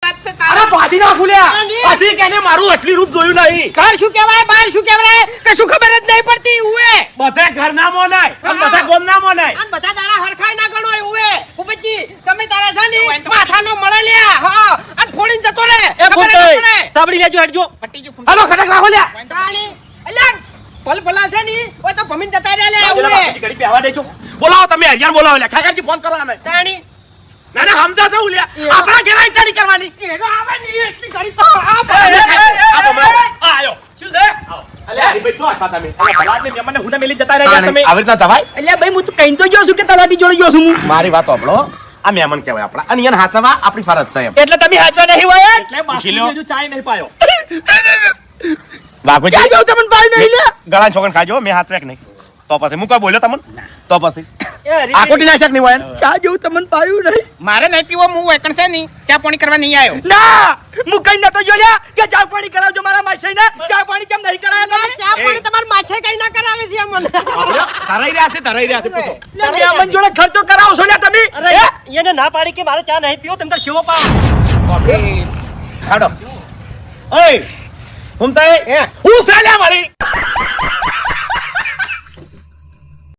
વાત છે અરે બાજી ના ખુલ્યા બાજી કેને મારું અસલી રૂપ જોયું નહીં ઘર શું કહેવાય બહાર શું કહેવાય કશું ખબર જ નહીં પડતી ઉએ બધા ઘર ના મોનાય અને બધા ગોમ ના મોનાય આમ બધા દાડા હરખાય ના ગણો ઉએ ઉપજી તમે તારા છે ને માથાનો મળે લ્યા હા અને ફોડીને જતો રે એ ફૂટે સાબડી લેજો હટજો પટ્ટી જો હાલો ખટક રાખો લ્યા તાણી અલ્યા પલ પલા છે ને ઓય તો ભમીન જતા રહ્યા લે ઉએ બાજી ઘડી બેહવા દેજો બોલાવો તમે હરિયાણ બોલાવો લ્યા ખાકાજી ફોન કરો આને તાણી ના ના સમજા છે લ્યા આપણા ઘેર આઈ સ્ટડી કરવાની એનો આવે ને એટલી ઘડી તો આ આયો શું છે અલ્યા હરીભાઈ તો હતા તમે તલાટી મેમને હુને મેલી જતા રહ્યા તમે આવી રીતના જવાય અલ્યા ભાઈ હું તો કઈ તો ગયો છું કે તલાટી જોડે ગયો છું હું મારી વાત સાંભળો આ મહેમાન કહેવાય આપણા અને એને હાચવા આપણી ફરજ છે એમ એટલે તમે હાચવા નહીં હોય એટલે પૂછી લ્યો. બાપુ ચાય નહીં પાયો વાઘોજી ચાય જો તમને પાઈ નહીં લે ગળા છોકન ખાજો મેં હાચવે કે નહીં તો પછી હું કોઈ બોલ્યો તમને તો પછી એ હરી આકોટી નાશક નહીં હોય ચા જેવું તમને પાયું નહીં મારે નહીં પીવો હું એકણ છે નહીં ચા પાણી કરવા નહીં આવ્યો ના હું કઈ નતો જોયા કે ચા પાણી કરાવજો મારા માસી ને ચા પાણી કેમ નહીં કરાયા તમે ચા પાણી તમાર માથે કઈ ના કરાવે છે અમને ધરાઈ રહ્યા છે પૂછો તમે અમન જોડે ખર્ચો કરાવો છો લે તમે અરે એને ના પાડી કે મારે ચા નહીં પીવો તમે તો શેવો પાવ ખાડો ઓય હું તાય હું સાલ્યા મારી